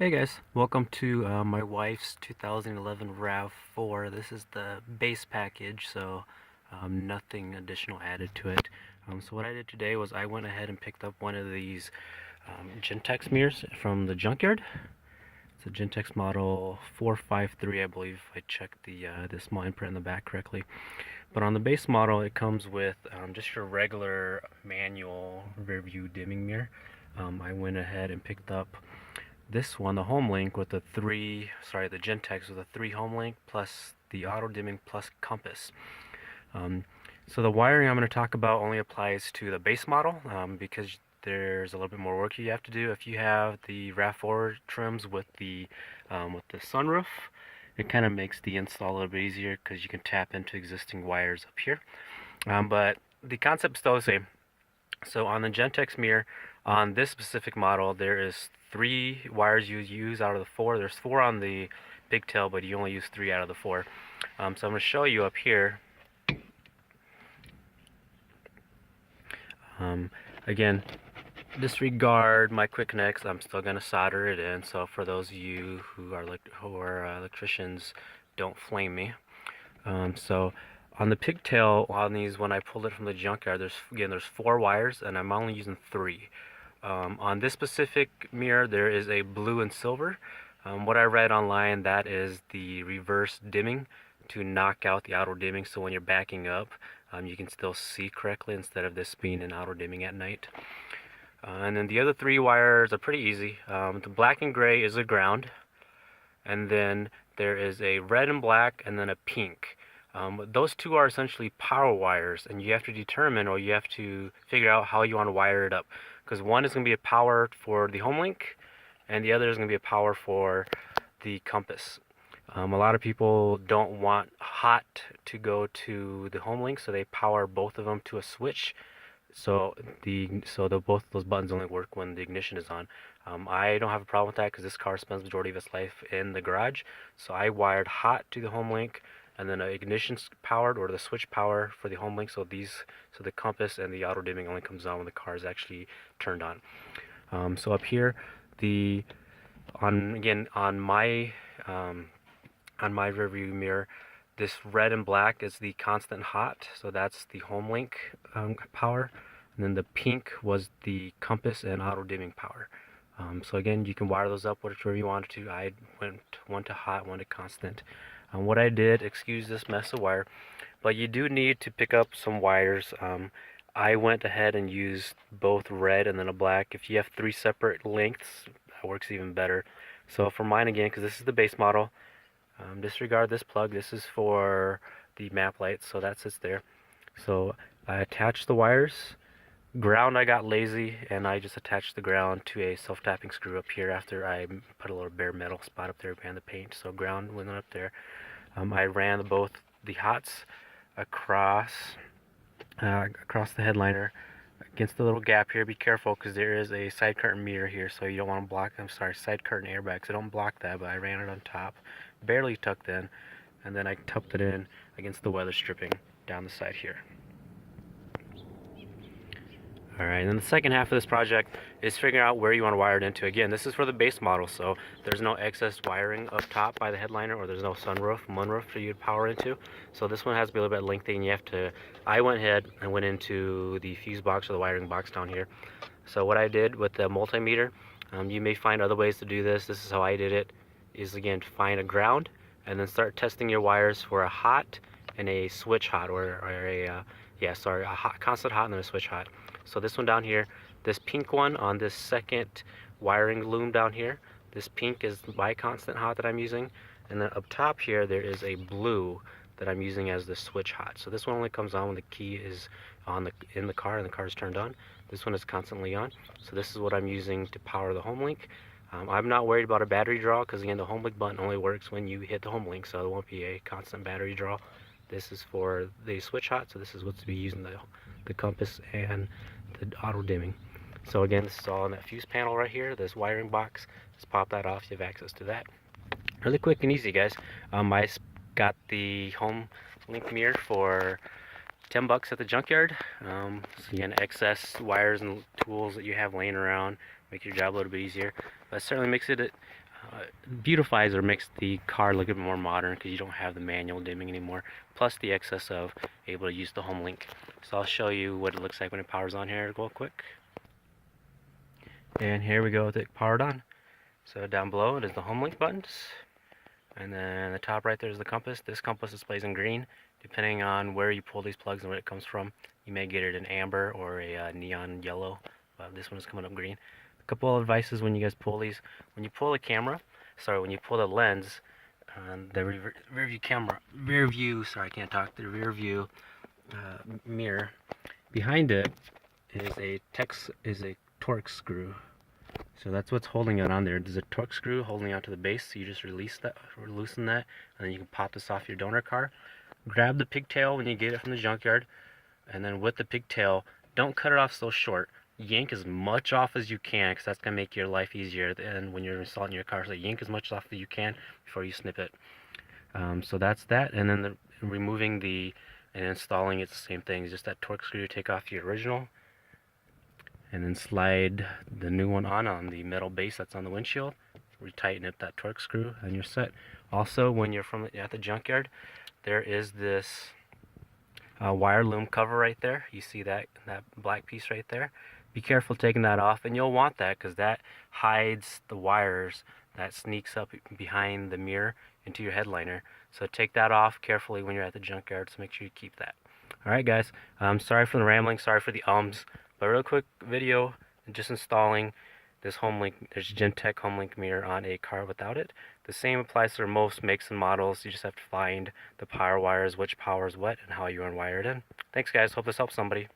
Hey guys, welcome to my wife's 2011 Rav4. This is the base package, so nothing additional added to it. So what I did today was I went ahead and picked up one of these Gentex mirrors from the junkyard. It's a Gentex model 453, I believe, if I checked the small imprint in the back correctly. But on the base model, it comes with just your regular manual rear view dimming mirror. I went ahead and picked up this one, the Homelink, with the Gentex with a 3 Homelink plus the auto dimming plus compass. So the wiring I'm going to talk about only applies to the base model because there's a little bit more work you have to do. If you have the Rav4 trims with the sunroof, it kind of makes the install a little bit easier because you can tap into existing wires up here. But the concept is still the same. So on the Gentex mirror, on this specific model, there is 3 wires you use out of the 4. There's 4 on the pigtail, but you only use 3 out of the 4. So I'm going to show you up here. Again, disregard my quick connects. I'm still going to solder it in. So for those of you who are electricians, don't flame me. So on the pigtail on these, when I pulled it from the junkyard, there's 4 wires, and I'm only using 3. On this specific mirror, there is a blue and silver. What I read online, that is the reverse dimming to knock out the auto dimming, so when you're backing up, you can still see correctly instead of this being an auto dimming at night. And then the other 3 wires are pretty easy. The black and gray is a ground, and then there is a red and black, and then a pink. Those 2 are essentially power wires, and you have to determine, or you have to figure out how you want to wire it up, because one is going to be a power for the Homelink, and the other is going to be a power for the compass. A lot of people don't want hot to go to the Homelink, so they power both of them to a switch. So both of those buttons only work when the ignition is on. I don't have a problem with that because this car spends the majority of its life in the garage. So I wired hot to the Homelink, and then ignition powered, or the switch power for the Homelink. So the compass and the auto dimming only comes on when the car is actually turned on. So up here, on my rear view mirror, this red and black is the constant hot, so that's the Homelink power, and then the pink was the compass and auto dimming power. So again, you can wire those up whichever you wanted to. I went one to hot, one to constant. What I did, excuse this mess of wire, but you do need to pick up some wires. I went ahead and used both red and then a black. If you have 3 separate lengths, that works even better. So for mine, again, because this is the base model, disregard this plug. This is for the map lights, so that sits there. So I attached the wires. Ground, I got lazy, and I just attached the ground to a self-tapping screw up here after I put a little bare metal spot up there behind the paint. So ground went up there. I ran both the hots across the headliner against the little gap here. Be careful because there is a side curtain mirror here, so you don't want to block. Side curtain airbag. So don't block that. But I ran it on top, barely tucked in, and then I tucked it in against the weather stripping down the side here. Alright, and then the second half of this project is figuring out where you want to wire it into. Again, this is for the base model, so there's no excess wiring up top by the headliner, or there's no moonroof for you to power into. So this one has to be a little bit lengthy, and you have to... I went ahead and went into the fuse box, or the wiring box down here. So what I did with the multimeter, you may find other ways to do this. This is how I did it, is again to find a ground, and then start testing your wires for a hot and a switch hot, a constant hot and then a switch hot. So this one down here, this pink one on this second wiring loom down here, this pink is my constant hot that I'm using, and then up top here there is a blue that I'm using as the switch hot. So this one only comes on when the key is in the car and the car is turned on. This one is constantly on. So this is what I'm using to power the Homelink. I'm not worried about a battery draw because again the Homelink button only works when you hit the Homelink, so there won't be a constant battery draw. This is for the switch hot, so this is what's to be using the compass and the auto dimming. So again, this is all in that fuse panel right here, this wiring box. Just pop that off, you have access to that. Really quick and easy, guys. I got the Homelink mirror for $10 at the junkyard. So again, excess wires and tools that you have laying around make your job a little bit easier. But it certainly makes it beautifies or makes the car look a bit more modern because you don't have the manual dimming anymore, plus the excess of able to use the Homelink. So I'll show you what it looks like when it powers on here real quick. And here we go with it powered on. So down below it is the Homelink buttons, and then the top right there is the compass. This compass displays in green. Depending on where you pull these plugs and where it comes from, you may get it in amber or a neon yellow. This one is coming up green. A couple of advices when you guys pull these. When you pull the camera, when you pull the lens, the rear view camera, sorry I can't talk, the rear view mirror, behind it is a torque screw. So that's what's holding it on there. There's a torque screw holding onto the base, so you just release that, or loosen that, and then you can pop this off your donor car. Grab the pigtail when you get it from the junkyard, and then with the pigtail, don't cut it off so short. Yank as much off as you can, because that's going to make your life easier and when you're installing your car. So yank as much off as you can before you snip it. So that's that, and then removing and installing it's the same thing. It's just that torque screw you take off your original, and then slide the new one on the metal base that's on the windshield. Retighten up that torque screw and you're set. Also, when you're at the junkyard, there is this wire loom cover right there. You see that black piece right there? Be careful taking that off, and you'll want that because that hides the wires that sneaks up behind the mirror into your headliner. So take that off carefully when you're at the junkyard, so make sure you keep that. Alright guys, sorry for the rambling, sorry for the ums, but real quick video, just installing this Homelink. There's Gentex Homelink mirror on a car without it. The same applies for most makes and models. You just have to find the power wires, which powers what, and how you unwire it in. Thanks guys, hope this helps somebody.